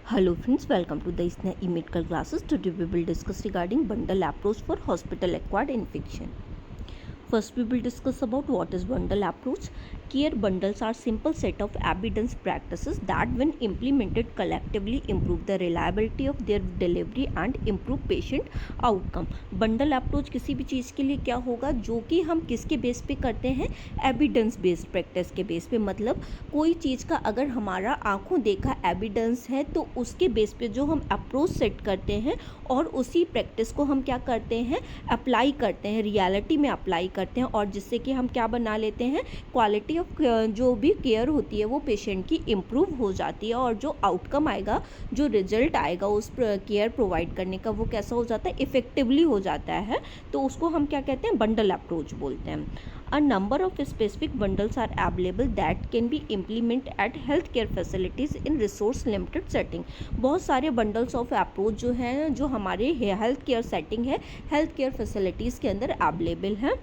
Hello friends, welcome to the ISNA e-medical classes. Today we will discuss regarding bundle approach for hospital acquired infection. First we will discuss about what is bundle approach. Care bundles are simple set of evidence practices that when implemented collectively improve the reliability of their delivery and improve patient outcome. Bundle approach किसी भी चीज़ के लिए क्या होगा, जो कि हम किसके बेस पे करते हैं, एविडेंस बेस्ड प्रैक्टिस के बेस पे। मतलब कोई चीज़ का अगर हमारा आंखों देखा एविडेंस है तो उसके बेस पे जो हम अप्रोच सेट करते हैं और उसी प्रैक्टिस को हम क्या करते हैं, अप्लाई करते हैं, रियलिटी में अप्लाई करते हैं, और जिससे कि हम क्या बना लेते हैं, क्वालिटी ऑफ जो भी केयर होती है वो पेशेंट की इम्प्रूव हो जाती है, और जो आउटकम आएगा, जो रिजल्ट आएगा उस केयर प्रोवाइड करने का, वो कैसा हो जाता है, इफेक्टिवली हो जाता है। तो उसको हम क्या कहते हैं, बंडल अप्रोच बोलते हैं। A number of specific bundles are available that can be implemented at healthcare facilities in resource limited setting। बहुत सारे bundles of approach जो हैं, जो हमारे हेल्थ केयर सेटिंग है, हेल्थ केयर फैसिलिटीज़ के अंदर अवेलेबल हैं।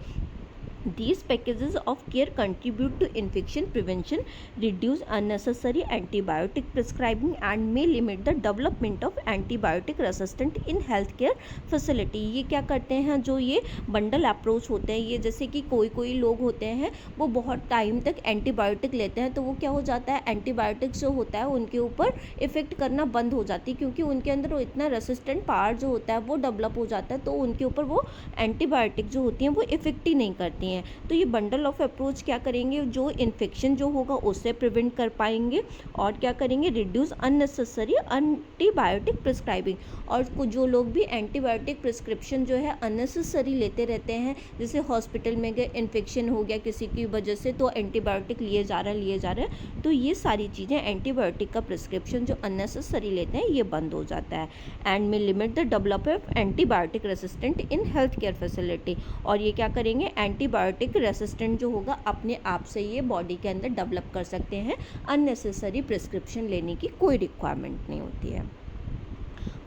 These packages of care contribute to infection prevention, reduce unnecessary antibiotic prescribing, and may limit the development of antibiotic resistant in healthcare facility। ये क्या करते हैं, जो ये बंडल अप्रोच होते हैं, ये जैसे कि कोई लोग होते हैं वो बहुत टाइम तक एंटीबायोटिक लेते हैं, तो वो क्या हो जाता है, एंटीबायोटिक्स जो होता है उनके ऊपर इफ़ेक्ट करना बंद हो जाती है, क्योंकि उनके अंदर वो इतना रेसिस्टेंट पावर जो होता है वो डेवलप हो जाता है, तो उनके ऊपर वो एंटीबायोटिक जो होती हैं वो इफ़ेक्ट ही नहीं करती हैं। तो ये बंडल ऑफ अप्रोच क्या करेंगे, जो इन्फेक्शन जो होगा उससे प्रिवेंट कर पाएंगे, और क्या करेंगे, रिड्यूस अननेसेसरी एंटीबायोटिक प्रिस्क्राइबिंग। और कुछ जो लोग भी एंटीबायोटिक प्रिस्क्रिप्शन जो है अननेसेसरी लेते रहते हैं, जैसे हॉस्पिटल में गए, इन्फेक्शन हो गया किसी की वजह से, तो एंटीबायोटिक लिए जा रहा है, तो ये सारी चीज़ें, एंटीबायोटिक का प्रिस्क्रिप्शन जो अननेसेसरी लेते हैं ये बंद हो जाता है। एंड में limit the development of antibiotic resistant in health care facility. और ये क्या करेंगे, एंटीबायोटिक रेसिस्टेंट जो होगा अपने आप से ये बॉडी के अंदर डेवलप कर सकते हैं, अननेसेसरी प्रिस्क्रिप्शन लेने की कोई रिक्वायरमेंट नहीं होती है।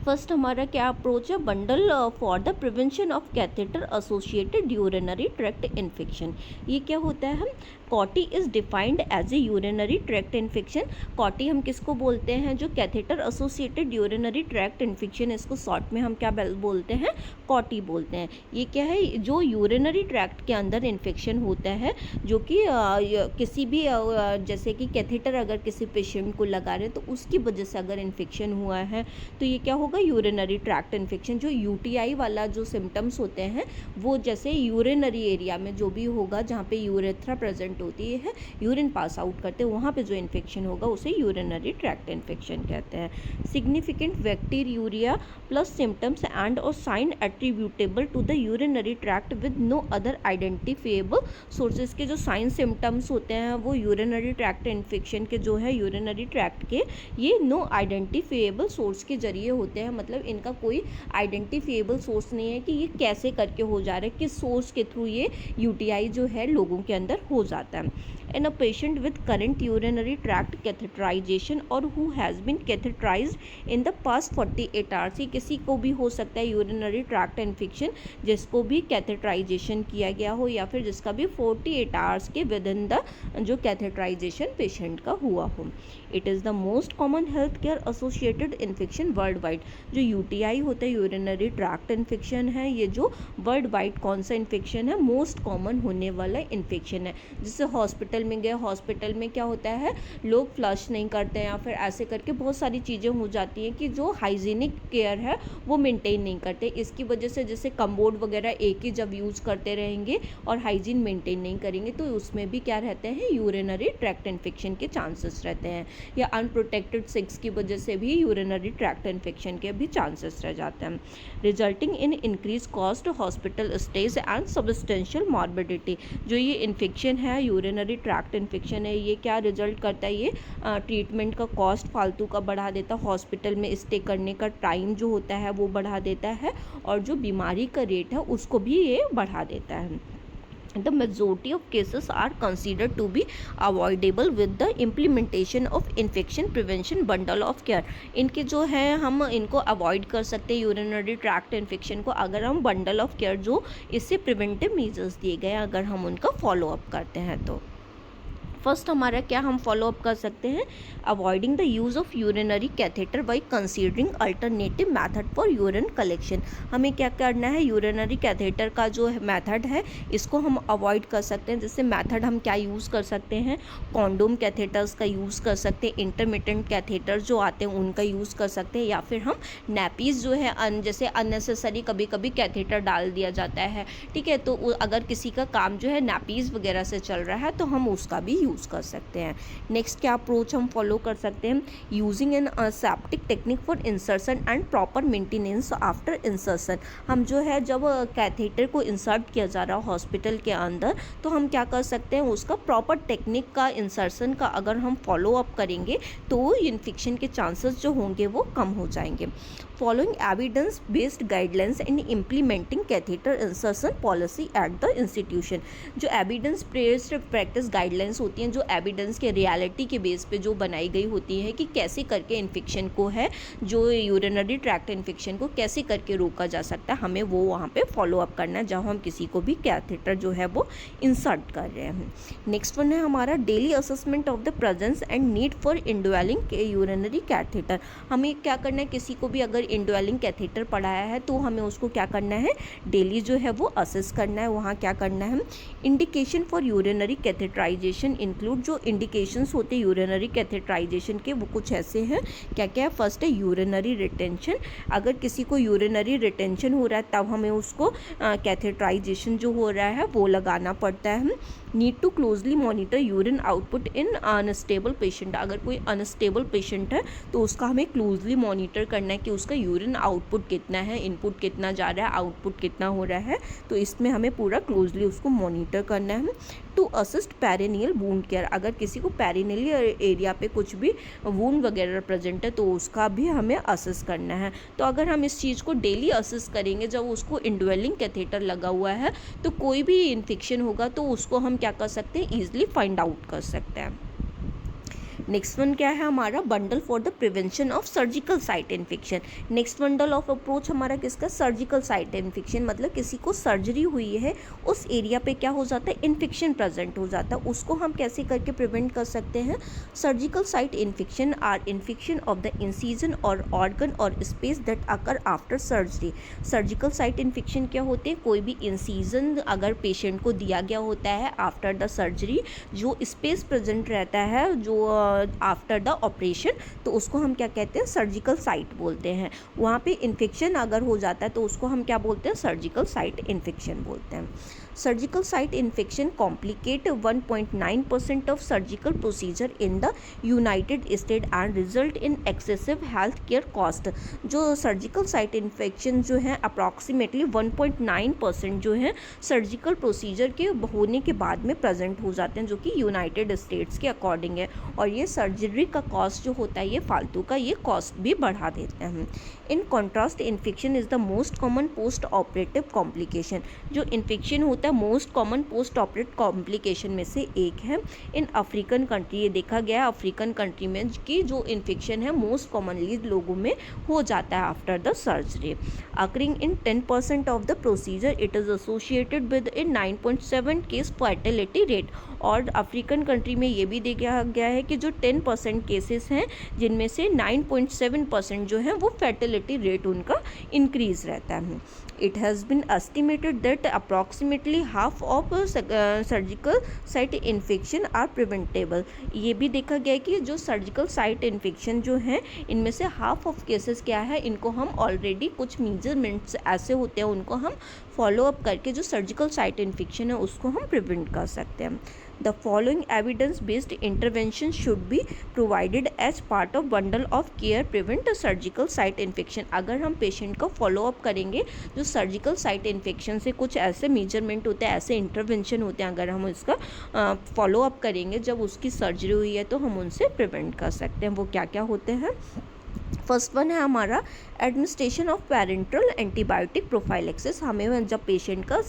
फर्स्ट हमारा क्या अप्रोच है, bundle for the prevention of catheter associated urinary tract infection. ये क्या होता है, CAUTI is defined as a urinary tract infection. CAUTI हम किसको बोलते हैं, जो catheter associated urinary tract infection, इसको शॉर्ट में हम क्या बोलते हैं, कॉटी बोलते हैं। ये क्या है, जो यूरिनरी ट्रैक्ट के अंदर इन्फेक्शन होता है, जो कि किसी भी जैसे कि कैथेटर अगर किसी पेशेंट को लगा रहे हैं तो उसकी वजह से अगर इन्फेक्शन हुआ है तो ये क्या होगा, यूरिनरी ट्रैक्ट इन्फेक्शन। जो यूटीआई वाला जो सिम्टम्स होते हैं वो जैसे यूरिनरी एरिया में जो भी होगा, जहाँ पे यूरेथ्रा प्रेजेंट होती है, यूरिन पास आउट करते हैं, वहाँ पे जो इन्फेक्शन होगा उसे यूरिनरी ट्रैक्ट इन्फेक्शन कहते हैं। Significant bacteria plus symptoms and और sign attributable to the urinary tract with no other identifiable sources के जो साइन सिम्टम्स होते हैं वो यूरिनरी ट्रैक्ट इन्फेक्शन के जो है, यूरिनरी ट्रैक्ट के, ये नो आइडेंटिफिएबल सोर्स के जरिए होते हैं। मतलब इनका कोई आइडेंटिफिएबल सोर्स नहीं है कि ये कैसे करके हो जा रहा है, किस सोर्स के थ्रू ये यूटीआई जो है लोगों के अंदर हो जाता है। In a patient with current urinary tract catheterisation और who has been catheterised in the past 48 hours. ये किसी को भी हो सकता है यूरिनरी ट्रैक्ट इन्फेक्शन जिसको भी कैथेटराइजेशन किया गया हो, या फिर जिसका भी 48 आवर्स के विद इन द जो कैथेटराइजेशन पेशेंट का हुआ हो। It is the most common health care associated infection world wide. जो यूटीआई होता है, यूरिनरी ट्रैक्ट इन्फेक्शन है, ये जो वर्ल्ड वाइड कौन सा इन्फेक्शन है, मोस्ट कॉमन होने वाला इन्फेक्शन है। जिससे हॉस्पिटल में गए, हॉस्पिटल में क्या होता है, लोग फ्लश नहीं करते हैं, या फिर ऐसे करके बहुत सारी चीज़ें हो जाती हैं कि जो हाइजीनिक केयर है वो मेंटेन नहीं करते। इसकी वजह से जैसे कम्बोर्ड वगैरह एक ही जब यूज़ करते रहेंगे और हाइजीन मेंटेन नहीं करेंगे तो उसमें भी क्या रहते हैं, यूरिनरी ट्रैक्ट इन्फेक्शन के चांसेस रहते हैं। या अनप्रोटेक्टेड सेक्स की वजह से भी यूरिनरी ट्रैक्ट इन्फेक्शन के भी चांसेस रह जाते हैं, resulting in increase cost hospital stage and substantial morbidity. जो ये इन्फेक्शन है, यूरिनरी ट्रैक्ट इन्फेक्शन है, ये क्या रिजल्ट करता है, ये ट्रीटमेंट का कॉस्ट फालतू का बढ़ा देता है, हॉस्पिटल में स्टे करने का टाइम जो होता है वो बढ़ा देता है, और जो बीमारी का रेट है उसको भी ये बढ़ा देता है। The majority of cases are considered to be avoidable with the implementation of infection prevention bundle of care। इनके जो है हम इनको अवॉइड कर सकते हैं, यूरिनरी ट्रैक्ट इन्फेक्शन को, अगर हम बंडल ऑफ केयर जो इससे प्रिवेंटिव मेजर्स दिए गए हैं अगर हम उनका फॉलो अप करते हैं तो। फर्स्ट हमारा क्या हम फॉलो अप कर सकते हैं, avoiding the use of urinary catheter by considering alternative method for urine collection. हमें क्या करना है, यूरिनरी कैथेटर का जो मैथड है इसको हम अवॉइड कर सकते हैं। जैसे मैथड हम क्या यूज़ कर सकते हैं, कॉन्डोम कैथेटर्स का यूज़ कर सकते हैं, इंटरमिटेंट कैथेटर जो आते हैं उनका यूज़ कर सकते हैं, या फिर हम नैपीज़ जो है जैसे अननेसेसरी कभी कभी कैथेटर डाल दिया जाता है, ठीक है, तो अगर किसी का काम जो है नैपीज़ वगैरह से चल रहा है तो हम उसका भी यूज़ कर सकते हैं। नेक्स्ट क्या अप्रोच हम फॉलो कर सकते हैं, using an aseptic technique for insertion and proper maintenance after insertion. हम जो है जब कैथेटर को इंसर्ट किया जा रहा है हॉस्पिटल के अंदर तो हम क्या कर सकते हैं, उसका प्रॉपर टेक्निक का इंसर्शन का अगर हम फॉलो अप करेंगे तो इन्फेक्शन के चांसेस जो होंगे वो कम हो जाएंगे। Following evidence based guidelines in implementing catheter insertion policy at the institution. जो एविडेंस बेस्ड प्रैक्टिस गाइडलाइंस होती हैं, जो एविडेंस के रियलिटी के बेस पे जो बनाई गई होती है कि कैसे करके इन्फेक्शन को है, जो यूरिनरी ट्रैक्ट इन्फेक्शन को कैसे करके रोका जा सकता है, हमें वो वहाँ पे फॉलो अप करना है जहाँ हम किसी को भी कैथेटर जो है वो इंसर्ट कर रहे हैं। नेक्स्ट वन है हमारा daily assessment of the presence and need for indwelling urinary catheter. हमें क्या करना है, किसी को भी अगर इंडवेलिंग कैथेटर पढ़ाया है तो हमें उसको क्या करना है, डेली जो है वो असेस करना है। वहाँ क्या करना है, indication for urinary catheterization include, जो इंडिकेशंस होते हैं यूरिनरी कैथेटराइजेशन के वो कुछ ऐसे हैं, क्या क्या है, फर्स्ट है यूरिनरी रिटेंशन। अगर किसी को यूरिनरी रिटेंशन हो रहा है तब हमें उसको कैथेटराइजेशन जो हो रहा है वो लगाना पड़ता है। Need to closely monitor urine output in unstable patient. अगर कोई अनस्टेबल पेशेंट है तो उसका हमें क्लोजली मॉनिटर करना है कि उसका यूरिन आउटपुट कितना है, इनपुट कितना जा रहा है, आउटपुट कितना हो रहा है, तो इसमें हमें पूरा क्लोजली उसको मॉनिटर करना है। To assist perineal wound care. अगर किसी को पेरिनियल एरिया पे कुछ भी वूंड वगैरह प्रेजेंट है तो उसका भी हमें असिस करना है। तो अगर हम इस चीज़ को डेली असिस करेंगे, जब उसको इंडवेलिंग कैथेटर लगा हुआ है तो कोई भी इन्फेक्शन होगा तो उसको हम क्या कर सकते हैं, ईजिली फाइंड आउट कर सकते हैं। नेक्स्ट वन क्या है हमारा, bundle for the prevention of surgical site infection. Next bundle of approach हमारा किसका, सर्जिकल साइट इन्फेक्शन। मतलब किसी को सर्जरी हुई है, उस एरिया पे क्या हो जाता है, इन्फेक्शन प्रेजेंट हो जाता है, उसको हम कैसे करके प्रिवेंट कर सकते हैं। Surgical site infection are infection of the incision और ऑर्गन और space that occur after surgery. Surgical site infection क्या होते हैं, कोई भी इंसिजन अगर पेशेंट को दिया गया होता है आफ्टर द सर्जरी, जो स्पेस प्रेजेंट रहता है जो आफ्टर द ऑपरेशन, तो उसको हम क्या कहते हैं, सर्जिकल साइट बोलते हैं। वहाँ पे इन्फेक्शन अगर हो जाता है तो उसको हम क्या बोलते हैं, सर्जिकल साइट इन्फेक्शन बोलते हैं। Surgical site infection complicate 1.9% of surgical procedure in the United state and result in excessive health care cost. जो सर्जिकल साइट इन्फेक्शन जो है अप्रॉक्सीमेटली 1.9% जो है सर्जिकल प्रोसीजर के होने के बाद में प्रेजेंट हो जाते हैं, जो कि यूनाइटेड स्टेट्स के अकॉर्डिंग है। और ये सर्जरी का कॉस्ट जो होता है ये फालतू का ये कॉस्ट भी बढ़ा देते हैं। In contrast infection is the most common post operative complication. जो इन्फेक्शन होता है most common post operative complication में से एक है। इन अफ्रीकन कंट्री, ये देखा गया है अफ्रीकन कंट्री में कि जो इन्फेक्शन है मोस्ट कॉमनली लोगों में हो जाता है after the surgery. Occurring in 10% of the procedure, it is associated with in 9.7 case fertility rate. और अफ्रीकन कंट्री में ये भी देखा गया है कि जो 10% केसेस हैं जिनमें से 9.7% जो है वो फर्टिलिटी रेट उनका इंक्रीज रहता है। It has been estimated that approximately half of surgical site infection are preventable। ये भी देखा गया है कि जो सर्जिकल साइट इन्फेक्शन जो हैं इनमें से हाफ ऑफ केसेस क्या है, इनको हम ऑलरेडी कुछ मेजरमेंट्स ऐसे होते हैं उनको हम फॉलो अप करके जो सर्जिकल साइट इन्फेक्शन है उसको हम प्रिवेंट कर सकते हैं। The following evidence-based intervention should be provided as part of bundle of care prevent surgical site infection। अगर हम पेशेंट को फॉलो अप करेंगे, जो सर्जिकल साइट इन्फेक्शन से कुछ ऐसे मेजरमेंट होते हैं, ऐसे इंटरवेंशन होते हैं, अगर हम इसका फॉलो अप करेंगे जब उसकी सर्जरी हुई है तो हम उनसे प्रिवेंट कर सकते हैं। वो क्या क्या होते हैं, फर्स्ट वन है हमारा administration of parental antibiotic prophylaxis. हमें जब पेशेंट का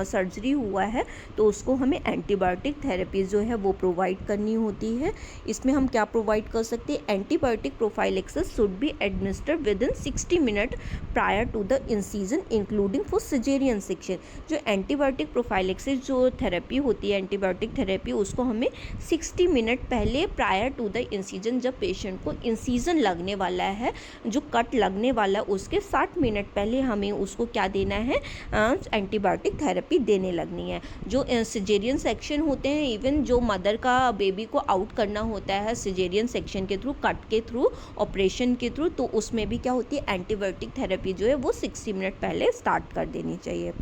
सर्जरी हुआ है तो उसको हमें एंटीबायोटिक थेरेपी जो है वो प्रोवाइड करनी होती है। इसमें हम क्या प्रोवाइड कर सकते हैं, antibiotic prophylaxis should be administered within 60 minute prior to the incision including for caesarean section. जो एंटीबायोटिक प्रोफाइलेक्सिस जो थेरेपी होती है, एंटीबायोटिक थेरेपी, उसको हमें 60 मिनट पहले प्रायर टू द इंसीजन, जब पेशेंट को इंसीजन लगने वाला है, जो कट लगने वाला उसके 60 मिनट पहले हमें उसको क्या देना है, एंटीबायोटिक थेरेपी देने लगनी है। जो सिजेरियन सेक्शन होते हैं, इवन जो मदर का बेबी को आउट करना होता है सिजेरियन सेक्शन के थ्रू, कट के थ्रू, ऑपरेशन के थ्रू, तो उसमें भी क्या होती है, एंटीबायोटिक थेरेपी जो है वो 60 मिनट पहले स्टार्ट कर देनी चाहिए।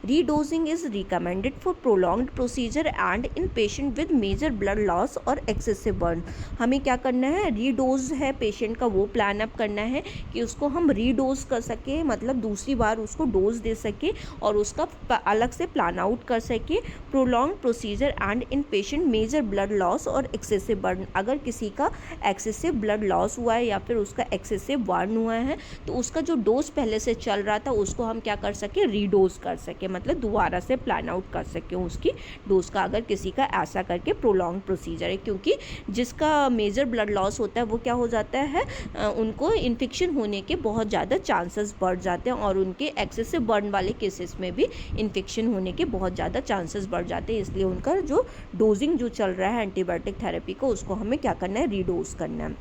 Redosing is recommended for prolonged procedure and in patient with major blood loss और एक्सेसिव बर्न। हमें क्या करना है, रीडोज है पेशेंट का, वो प्लान अप करना है कि उसको हम रीडोज कर सके, मतलब दूसरी बार उसको डोज दे सके और उसका अलग से प्लान आउट कर सके। Prolonged procedure and in patient major blood loss और एक्सेसिव बर्न, अगर किसी का एक्सेसिव ब्लड लॉस हुआ है या फिर उसका एक्सेसिव बर्न हुआ है तो उसका जो डोज पहले से चल रहा था उसको हम क्या कर सके, रीडोज कर सके, मतलब दोबारा से प्लान आउट कर सकें उसकी डोज का, अगर किसी का ऐसा करके प्रोलॉन्ग प्रोसीजर है। क्योंकि जिसका मेजर ब्लड लॉस होता है वो क्या हो जाता है, उनको इन्फेक्शन होने के बहुत ज़्यादा चांसेस बढ़ जाते हैं और उनके एक्सेसिव बर्न वाले केसेस में भी इन्फेक्शन होने के बहुत ज़्यादा चांसेस बढ़ जाते हैं। इसलिए उनका जो डोजिंग जो चल रहा है एंटीबायोटिक थेरेपी को, उसको हमें क्या करना है, रीडोज करना है।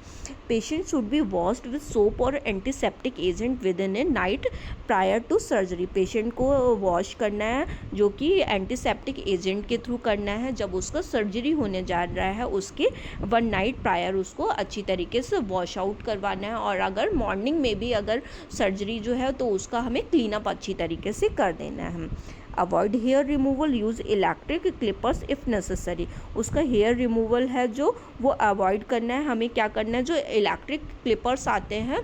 Patient should be washed with soap और antiseptic agent within a night prior to surgery. Patient को वॉश करना है, जो कि एंटीसेप्टिक एजेंट के थ्रू करना है। जब उसका सर्जरी होने जा रहा है उसके 1 नाइट प्रायर उसको अच्छी तरीके से वॉश आउट करवाना है, और अगर मॉर्निंग में भी अगर सर्जरी जो है तो उसका हमें क्लीन अप अच्छी तरीके से कर देना है। Avoid hair removal, use electric clippers if necessary. उसका हेयर रिमूवल है जो वो अवॉइड करना है। हमें क्या करना है, जो इलेक्ट्रिक क्लिपर्स आते हैं,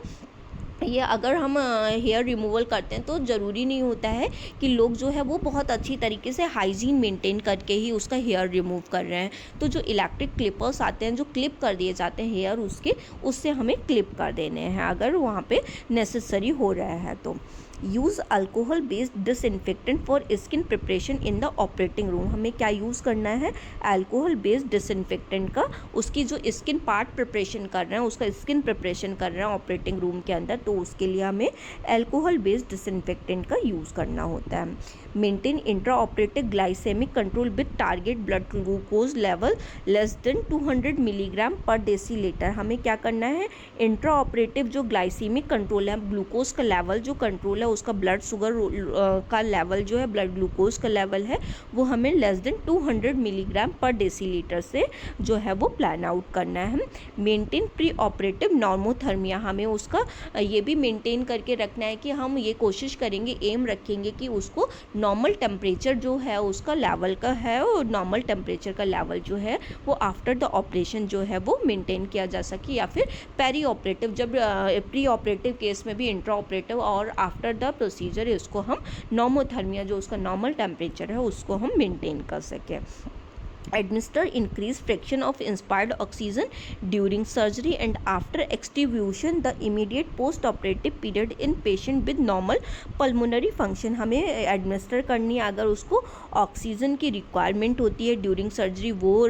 ये अगर हम हेयर रिमूवल करते हैं तो ज़रूरी नहीं होता है कि लोग जो है वो बहुत अच्छी तरीके से हाइजीन मेंटेन करके ही उसका हेयर रिमूव कर रहे हैं। तो जो इलेक्ट्रिक क्लिपर्स आते हैं, जो क्लिप कर दिए जाते हैं हेयर उसके, उससे हमें क्लिप कर देने हैं अगर वहाँ पे नेसेसरी हो रहा है तो। Use alcohol based disinfectant for skin preparation in the operating room. हमें क्या यूज़ करना है, अल्कोहल बेस्ड डिसइंफेक्टेंट का, उसकी जो स्किन पार्ट प्रिपरेशन कर रहे हैं, उसका स्किन प्रिपरेशन कर रहे हैं ऑपरेटिंग रूम के अंदर, तो उसके लिए हमें अल्कोहल बेस्ड डिसइंफेक्टेंट का यूज़ करना होता है। Maintain intra operative glycaemic control with target blood glucose level less than 200 milligram per decilitre. हमें क्या करना है, इंट्रा ऑपरेटिव जो ग्लाइसेमिक कंट्रोल है, ग्लूकोज का लेवल जो कंट्रोल है, उसका ब्लड शुगर का लेवल जो है, ब्लड ग्लूकोज का लेवल है, वो हमें less than 200 milligram per decilitre से जो है वो प्लान आउट करना है। मेंटेन प्री ऑपरेटिव नॉर्मोथर्मिया, हमें उसका ये भी मेंटेन करके रखना है कि हम ये कोशिश करेंगे, एम रखेंगे कि उसको नॉर्मल टेम्परेचर जो है उसका लेवल का है, और नॉर्मल टेम्परेचर का लेवल जो है वो आफ्टर द ऑपरेशन जो है वो मेंटेन किया जा सके, या फिर पेरी ऑपरेटिव, जब प्री ऑपरेटिव केस में भी इंट्रा ऑपरेटिव और आफ्टर द प्रोसीजर इसको हम नॉर्मोथर्मिया जो उसका नॉर्मल टेम्परेचर है उसको हम मेंटेन कर सकें। Administer increased fraction of inspired oxygen during surgery and after extubation the immediate post-operative period in patient with normal pulmonary function। हमें एडमिनिस्टर करनी है, अगर उसको ऑक्सीजन की रिक्वायरमेंट होती है ड्यूरिंग सर्जरी वो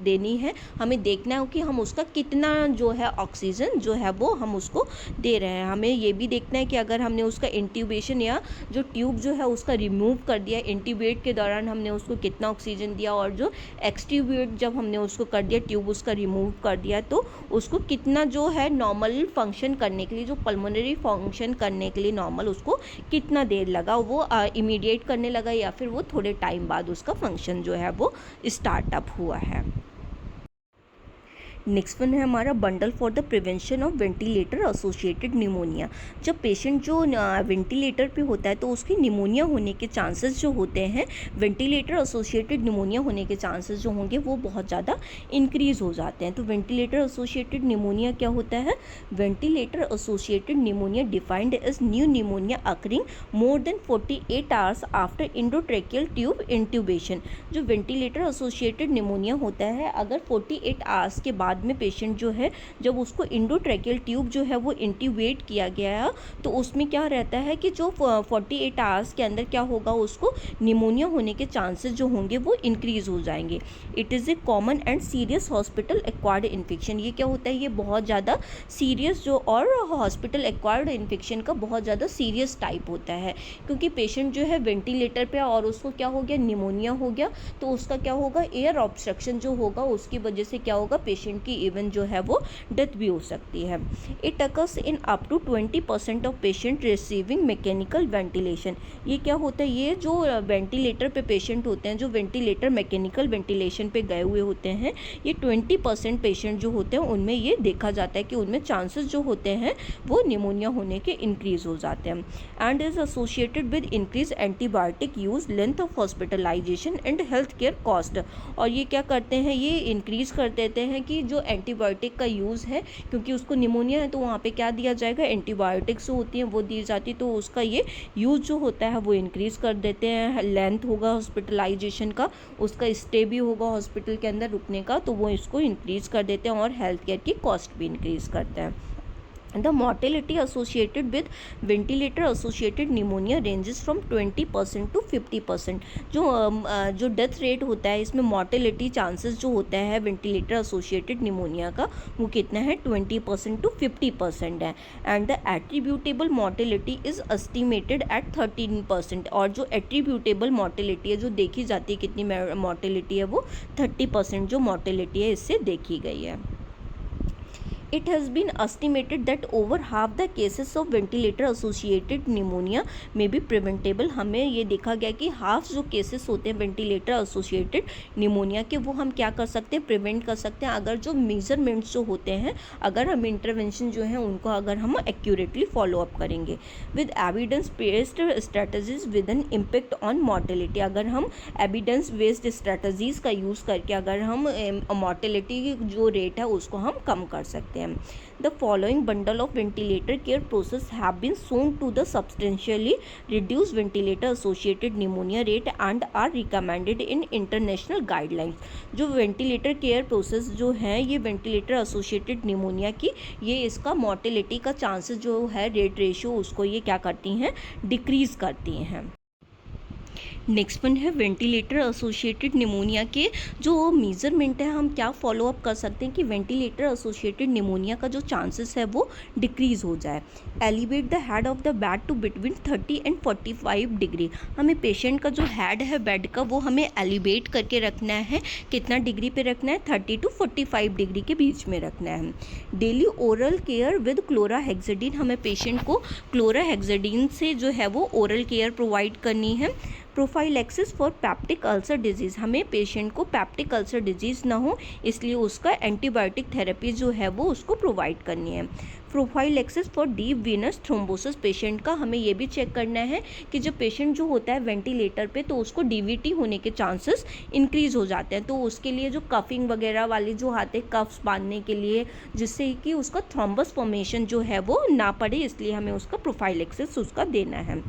देनी है। हमें देखना है कि हम उसका कितना जो है ऑक्सीजन जो है वो हम उसको दे रहे हैं। हमें ये भी देखना है कि अगर हमने उसका इंट्यूबेशन या जो ट्यूब जो है उसका रिमूव कर दिया, इंट्यूबेट के दौरान हमने उसको कितना ऑक्सीजन दिया, और जो एक्सट्यूबेट जब हमने उसको कर दिया, ट्यूब उसका रिमूव कर दिया, तो उसको कितना जो है नॉर्मल फंक्शन करने के लिए, जो पल्मोनरी फंक्शन करने के लिए नॉर्मल उसको कितना देर लगा, वो इमीडिएट करने लगा या फिर वो थोड़े टाइम बाद उसका फंक्शन जो है वो स्टार्टअप हुआ है। नेक्स्ट वन है हमारा bundle for the prevention of ventilator associated pneumonia. जब पेशेंट जो वेंटिलेटर पे होता है तो उसकी निमोनिया होने के चांसेस जो होते हैं, वेंटिलेटर एसोसिएटेड निमोनिया होने के चांसेस जो होंगे वो बहुत ज़्यादा इंक्रीज़ हो जाते हैं। तो वेंटिलेटर एसोसिएटेड निमोनिया क्या होता है, ventilator associated pneumonia defined as new pneumonia occurring more than 48 hours after endotracheal tube intubation. जो वेंटिलेटर एसोसिएटेड निमोनिया होता है, अगर 48 आवर्स के बाद बाद में पेशेंट जो है जब उसको इंडोट्रैकियल ट्यूब जो है वो इंट्यूबेट किया गया तो उसमें क्या रहता है कि जो 48 आवर्स के अंदर क्या होगा, उसको निमोनिया होने के चांसेस जो होंगे वो इंक्रीज हो जाएंगे। It is a common and serious hospital acquired infection. ये क्या होता है, ये बहुत ज़्यादा सीरियस जो और हॉस्पिटल एक्वायर्ड इन्फेक्शन का बहुत ज़्यादा सीरियस टाइप होता है, क्योंकि पेशेंट जो है वेंटिलेटर पे और उसको क्या हो गया, निमोनिया हो गया, तो उसका क्या होगा, एयर ऑब्स्ट्रक्शन जो होगा उसकी वजह से क्या होगा, पेशेंट की इवन जो है वो डेथ भी हो सकती है। It occurs in up to 20% of patient receiving mechanical ventilation. ये क्या होता है, ये जो वेंटिलेटर पे पेशेंट होते हैं, जो वेंटिलेटर मैकेनिकल वेंटिलेशन पे गए हुए होते हैं, ये 20% पेशेंट जो होते हैं उनमें ये देखा जाता है कि उनमें चांसेस जो होते हैं वो निमोनिया होने के इंक्रीज हो जाते हैं। And is associated with increase antibiotic use, length of hospitalisation and health care cost. और ये क्या करते हैं, ये इंक्रीज कर देते हैं कि जो एंटीबायोटिक का यूज़ है, क्योंकि उसको निमोनिया है तो वहाँ पे क्या दिया जाएगा, एंटीबायोटिक्स जो होती हैं वो दी जाती, तो उसका ये यूज़ जो होता है वो इंक्रीज़ कर देते हैं। लेंथ होगा हॉस्पिटलाइजेशन का, उसका स्टे भी होगा हॉस्पिटल के अंदर रुकने का, तो वो इसको इंक्रीज़ कर देते हैं और हेल्थ केयर की कॉस्ट भी इंक्रीज़ करते हैं। The mortality associated with ventilator associated pneumonia ranges from 20% to 50%। जो डेथ रेट होता है इसमें मॉर्टेलिटी चांसेस जो होता है वेंटिलेटर एसोसिएटेड निमोनिया का वो कितना है, 20% to 50% है। And the attributable mortality is estimated at 13%। और जो एट्रीब्यूटेबल मॉर्टेलिटी है, जो देखी जाती है कितनी मॉर्टेलिटी है, वो 30% जो मॉर्टेलिटी है इससे देखी गई है। It has been estimated that over half the cases of ventilator associated pneumonia may be preventable। हमें ये देखा गया कि हाफ जो केसेस होते हैं वेंटिलेटर एसोसिएटेड निमोनिया के, वो हम क्या कर सकते हैं, प्रिवेंट कर सकते हैं, अगर जो मेजरमेंट्स जो होते हैं, अगर हम इंटरवेंशन जो है उनको अगर हम एक्यूरेटली फॉलो अप करेंगे। With evidence based strategies with an impact on mortality. अगर हम एविडेंस बेस्ड स्ट्रेटजीज का यूज़ करके अगर हम मॉर्टेलिटी की जो रेट है उसको हम कम कर सकते हैं। The following bundle of ventilator care process have been shown to the substantially reduce ventilator associated pneumonia rate and are recommended in international guidelines। जो वेंटिलेटर केयर प्रोसेस जो है ये वेंटिलेटर एसोसिएटेड निमोनिया की, ये इसका मॉर्टेलिटी का chances जो है रेट रेशियो उसको ये क्या करती हैं, डिक्रीज करती हैं। नेक्स्ट वन है वेंटिलेटर एसोसिएटेड निमोनिया के जो मेजरमेंट है, हम क्या फॉलो अप कर सकते हैं कि वेंटिलेटर एसोसिएटेड निमोनिया का जो चांसेस है वो डिक्रीज हो जाए। Elevate the head of the bed to between 30 and 45 degree. हमें पेशेंट का जो हेड है बेड का वो हमें एलिवेट करके रखना है, कितना डिग्री पे रखना है, 30 to 45 डिग्री के बीच में रखना है। Daily oral care with chlorhexidine. हमें पेशेंट को क्लोराहेक्साडीन से जो है वो ओरल केयर प्रोवाइड करनी है। Prophylaxis for peptic ulcer disease. हमें पेशेंट को पैप्टिक अल्सर डिजीज़ ना हो इसलिए उसका एंटीबायोटिक थेरेपी जो है वो उसको प्रोवाइड करनी है। Prophylaxis for deep Venus thrombosis. Patient का हमें ये भी चेक करना है कि जब पेशेंट जो होता है वेंटिलेटर पे तो उसको डीवीटी होने के चांसेस इंक्रीज़ हो जाते हैं, तो उसके लिए जो कफिंग वगैरह वाली जो आते हैं कफ्स बांधने के लिए, जिससे कि उसका थ्रोम्बस फॉर्मेशन जो है वो ना पड़े, इसलिए हमें उसका प्रोफाइलैक्सिस उसका देना है।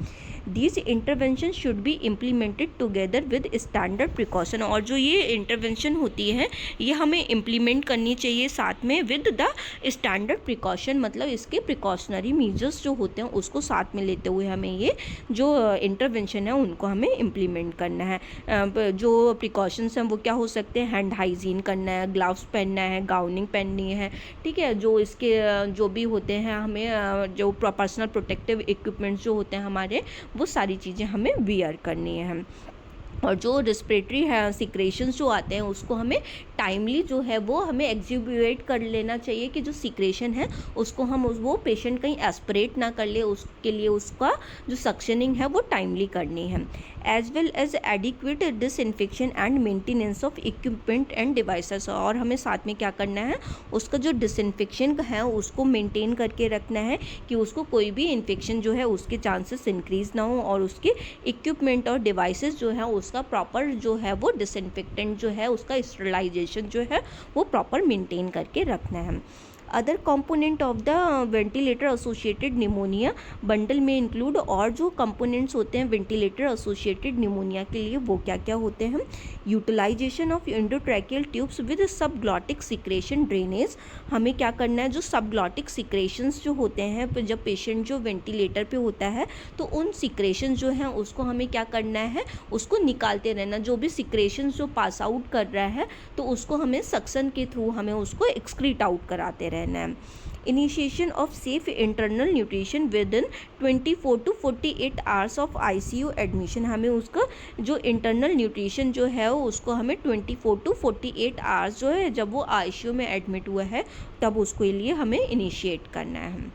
These interventions should be implemented together with standard precaution। और जो ये इंटरवेंशन होती है ये हमें इम्प्लीमेंट करनी चाहिए साथ में विद द स्टैंडर्ड प्रिकॉशन, मतलब इसके प्रिकॉशनरी मेजर्स जो होते हैं उसको साथ में लेते हुए हमें ये जो इंटरवेंशन है उनको हमें इम्प्लीमेंट करना है। जो प्रिकॉशंस हैं वो क्या हो सकते हैं, हैंड हाइजीन करना है, ग्लव्स पहनना है, गाउनिंग पहननी है, ठीक है। जो इसके जो भी होते हैं हमें जो पर्सनल प्रोटेक्टिव इक्विपमेंट्स जो होते हैं हमारे, वो सारी चीज़ें हमें वियर करनी है। और जो रेस्पिरेटरी है सिक्रेशंस जो आते हैं उसको हमें टाइमली जो है वो हमें एग्जीक्यूट कर लेना चाहिए कि जो सिक्रेशन है उसको हम वो पेशेंट कहीं एस्पिरेट ना कर ले, उसके लिए उसका जो सक्शनिंग है वो टाइमली करनी है। As well as adequate disinfection and maintenance of equipment and devices. और हमें साथ में क्या करना है, उसका जो डिसइंफेक्शन है उसको मेंटेन करके रखना है कि उसको कोई भी इन्फेक्शन जो है उसके चांसेस इंक्रीज ना हो, और उसके इक्विपमेंट और डिवाइसेस जो है उसका प्रॉपर जो है वो डिसइंफेक्टेंट जो है उसका स्टरलाइजेशन जो है वो प्रॉपर मेंटेन करके रखना है। Other component of the ventilator associated pneumonia bundle में इंक्लूड, और जो कंपोनेंट्स होते हैं वेंटिलेटर एसोसिएटेड निमोनिया के लिए वो क्या क्या होते हैं? Utilisation of endotracheal tubes with subglottic secretion drainage, हमें क्या करना है, जो सबग्लॉटिक सिक्रेशंस जो होते हैं जब पेशेंट जो वेंटिलेटर पे होता है तो उन सिक्रेशंस जो हैं उसको हमें क्या करना है, उसको निकालते रहना। जो भी सिक्रेशंस जो पास आउट कर रहा है तो उसको हमें सक्शन के थ्रू हमें उसको एक्सक्रीट आउट कराते रहना है। Initiation of safe internal nutrition with in 24 to 48 hours of ICU admission, हमें उसका जो इंटरनल न्यूट्रिशन जो है उसको हमें 24 to 48 आवर्स जो है जब वो आईसीयू में एडमिट हुआ है तब उसके लिए हमें इनिशिएट करना है।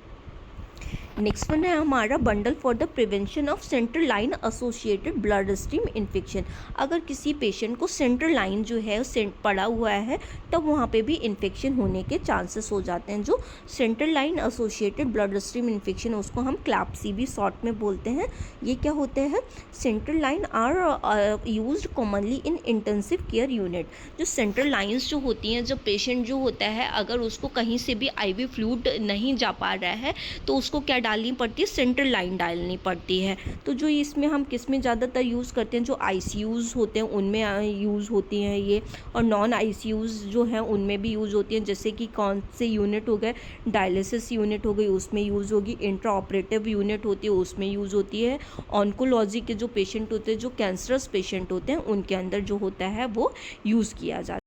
नेक्स्ट वन है हमारा bundle for the prevention of central line associated blood stream infection. अगर किसी पेशेंट को सेंट्रल लाइन जो है पड़ा हुआ है तब वहाँ पे भी इन्फेक्शन होने के चांसेस हो जाते हैं। जो central line associated blood stream infection उसको हम क्लैप्सी भी शॉर्ट में बोलते हैं। ये क्या होते हैं? Central line are used commonly in intensive care unit. जो सेंट्रल लाइन्स जो होती हैं, जब पेशेंट जो होता है अगर उसको कहीं से भी आईवी फ्लूइड नहीं जा पा रहा है तो उसको क्या डालनी पड़ती है? सेंट्रल लाइन डालनी पड़ती है। तो जो इसमें हम किस में ज़्यादातर यूज़ करते हैं? जो आईसीयूज़ होते हैं उनमें यूज़ होती हैं ये, और नॉन आईसीयूज़ जो हैं उनमें भी यूज़ होती हैं। जैसे कि कौन से यूनिट हो गए, डायलिसिस यूनिट हो गई उसमें यूज़ होगी, इंट्रा ऑपरेटिव यूनिट होती है उसमें यूज़ होती है, ऑन्कोलॉजी के जो पेशेंट होते हैं, जो कैंसरस पेशेंट होते हैं उनके अंदर जो होता है वो यूज़ किया जाता है।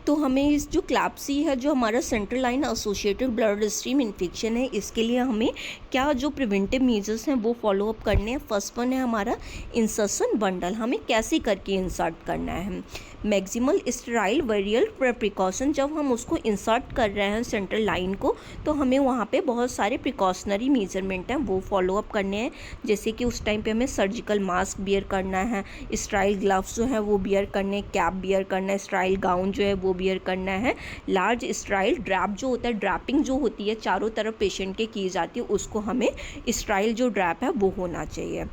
तो हमें इस जो क्लैप्सी है, जो हमारा central line associated blood stream infection है, इसके लिए हमें क्या जो प्रिवेंटिव मेजर्स हैं वो फॉलो अप करने हैं। फर्स्ट वन है हमारा इंसर्शन बंडल, हमें कैसे करके इंसर्ट करना है। मैक्सिमल स्टेराइल वेरियल प्रिकॉशन, जब हम उसको इंसर्ट कर रहे हैं सेंट्रल लाइन को तो हमें वहाँ पे बहुत सारे प्रिकॉशनरी मेजरमेंट हैं वो फॉलो अप करने हैं। जैसे कि उस टाइम पे हमें सर्जिकल मास्क बियर करना है, स्टेराइल ग्लव्स जो हैं वो बियर करने, कैप बियर करना है, स्टेराइल गाउन जो है वो बियर करना है, लार्ज स्टेराइल ड्रैप जो होता है, ड्रैपिंग जो होती है चारों तरफ पेशेंट के की जाती है, उसको हमें स्टेराइल जो ड्रैप है वो होना चाहिए।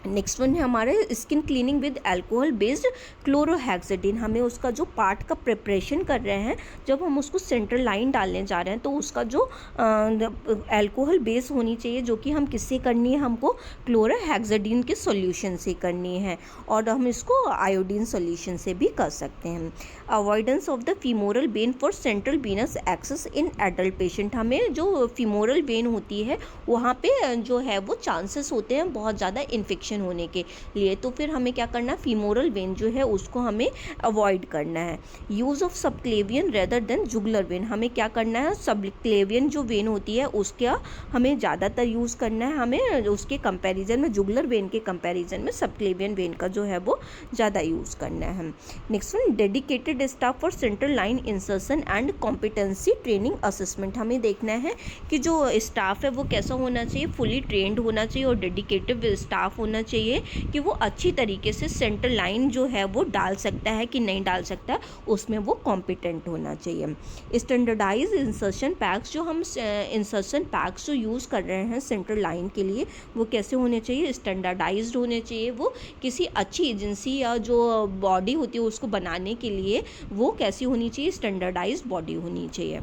नेक्स्ट वन है हमारे skin cleaning with alcohol based chlorhexidine, हमें उसका जो पार्ट का प्रिपरेशन कर रहे हैं, जब हम उसको सेंट्रल लाइन डालने जा रहे हैं तो उसका जो अल्कोहल बेस होनी चाहिए, जो कि हम किससे करनी है, हमको क्लोरोहेक्साडिन के सॉल्यूशन से करनी है, और हम इसको आयोडीन सॉल्यूशन से भी कर सकते हैं। Avoidance of the femoral vein for central venous access in adult patient, हमें जो फीमोरल वेन होती है वहाँ पे जो है वो चांसेस होते हैं बहुत ज़्यादा इन्फेक्शन होने के लिए, तो फिर हमें क्या करना है, फीमोरल वेन जो है उसको हमें अवॉइड करना है। Use of subclavian rather than jugular vein, हमें क्या करना है, सबक्लेवियन जो वेन होती है उसका हमें ज़्यादातर यूज़ करना है, हमें उसके कंपैरिजन में जुगुलर वेन के कंपैरिजन में सबक्लेवियन वेन का जो है वो ज़्यादा यूज़ करना है। Next one, dedicated staff for central line insertion and competency training assessment, हमें देखना है कि जो स्टाफ है वो कैसा होना चाहिए, फुली ट्रेंड होना चाहिए और डेडिकेटेड स्टाफ होना चाहिए कि वो अच्छी तरीके से सेंट्रल लाइन जो है वो डाल सकता है कि नहीं डाल सकता, उसमें वो कॉम्पिटेंट होना चाहिए। स्टैंडर्डाइज इंसर्शन पैक्स, जो हम इंसर्शन पैक्स जो यूज़ कर रहे हैं सेंट्रल लाइन के लिए वो कैसे होने चाहिए, स्टैंडर्डाइज्ड होने चाहिए। वो किसी अच्छी एजेंसी या जो बॉडी होती है उसको बनाने के लिए वो कैसी होनी चाहिए, स्टैंडर्डाइज्ड बॉडी होनी चाहिए।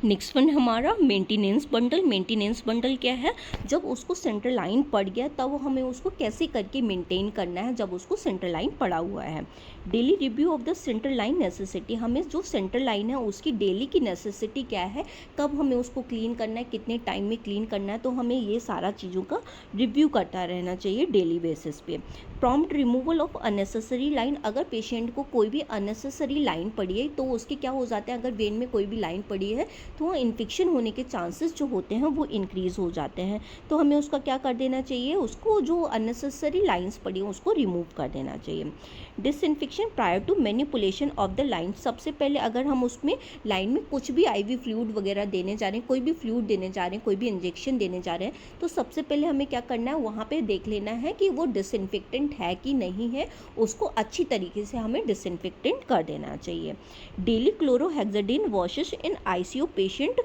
नेक्स्ट वन हमारा मेंटेनेंस बंडल। मेंटेनेंस बंडल क्या है, जब उसको सेंट्रल लाइन पड़ गया तब हमें उसको कैसे करके मेंटेन करना है जब उसको सेंट्रल लाइन पड़ा हुआ है। Daily review of the central line necessity, हमें जो सेंट्रल लाइन है उसकी डेली की नेसेसिटी क्या है, कब हमें उसको क्लीन करना है, कितने टाइम में क्लीन करना है, तो हमें ये सारा चीज़ों का रिव्यू करता रहना चाहिए डेली बेसिस पे। Prompt removal of unnecessary line, अगर पेशेंट को कोई भी अननेसेसरी लाइन पड़ी है तो उसके क्या हो जाता है, अगर वेन में कोई भी लाइन पड़ी है तो इन्फेक्शन होने के चांसेस जो होते हैं वो इंक्रीज़ हो जाते हैं, तो हमें उसका क्या कर देना चाहिए, उसको जो अननेसेसरी लाइंस पड़ी हैं उसको रिमूव कर देना चाहिए। Disinfection prior to manipulation of the line, सबसे पहले अगर हम उसमें लाइन में कुछ भी आईवी फ्लूइड वगैरह देने जा रहे हैं, कोई भी फ्लूइड देने जा रहे हैं, कोई भी इंजेक्शन देने जा रहे हैं, तो सबसे पहले हमें क्या करना है, वहाँ पे देख लेना है कि वो डिसइंफेक्टेंट है कि नहीं है, उसको अच्छी तरीके से हमें डिसइंफेक्टेंट कर देना चाहिए। Daily chlorhexidine washes in ICU patient, patient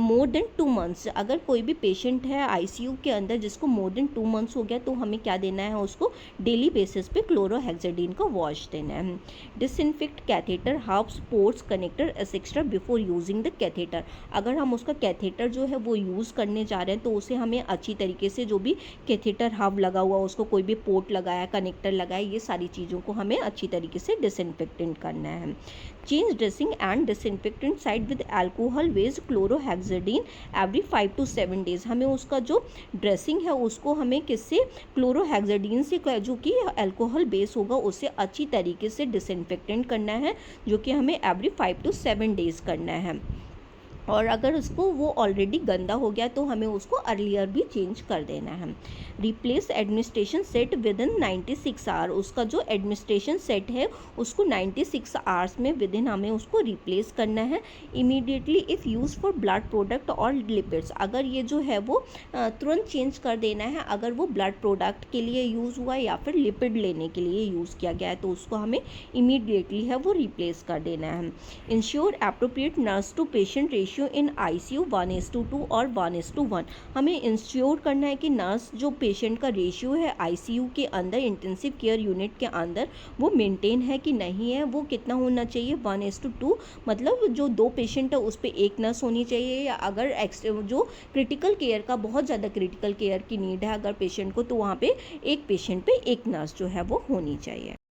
more than 2 months, अगर कोई भी पेशेंट है आईसीयू के अंदर जिसको मोर देन 2 मंथ्स हो गया तो हमें क्या देना है, उसको डेली बेसिस पे क्लोरोहेक्साडीन का वॉश देना है। Disinfect catheter, hubs, ports, connector etcetera before using the catheter, अगर हम उसका कैथेटर जो है वो यूज़ करने जा रहे हैं तो उसे हमें अच्छी तरीके से, जो भी कैथेटर हब लगा हुआ उसको कोई भी पोर्ट लगाया, कनेक्टर लगाया, ये सारी चीज़ों को हमें अच्छी तरीके से डिसइंफेक्टेंट करना है। Change dressing and disinfectant side with alcohol based chlorhexidine every 5 to 7 days, हमें उसका जो ड्रेसिंग है उसको हमें किससे, क्लोरोहेक्साडीन से, जो कि अल्कोहल बेस होगा उससे अच्छी तरीके से डिसइंफेक्टेंट करना है, जो कि हमें एवरी 5 to 7 डेज करना है। और अगर उसको वो ऑलरेडी गंदा हो गया तो हमें उसको अर्लियर भी चेंज कर देना है। Replace administration set within 96 hour, उसका जो एडमिनिस्ट्रेशन सेट है उसको 96 आवर्स में विद इन हमें उसको रिप्लेस करना है। Immediately if use for blood product और लिपिड्स, अगर ये जो है वो तुरंत चेंज कर देना है, अगर वो ब्लड प्रोडक्ट के लिए यूज़ हुआ या फिर लिपिड लेने के लिए यूज़ किया गया है तो उसको हमें इमीडिएटली है वो रिप्लेस कर देना है। Ensure appropriate nurse to patient ratio in ICU 1:2 और 1:1, हमें इंश्योर करना है कि नर्स जो पेशेंट का रेशियो है आईसीयू के अंदर, इंटेंसिव केयर यूनिट के अंदर, वो मेंटेन है कि नहीं है, वो कितना होना चाहिए 1:2, मतलब जो 2 पेशेंट है उस पर 1 नर्स होनी चाहिए, या अगर जो क्रिटिकल केयर का, बहुत ज़्यादा क्रिटिकल केयर की नीड है अगर पेशेंट को, तो वहाँ पे 1 पेशेंट पे 1 नर्स जो है वो होनी चाहिए।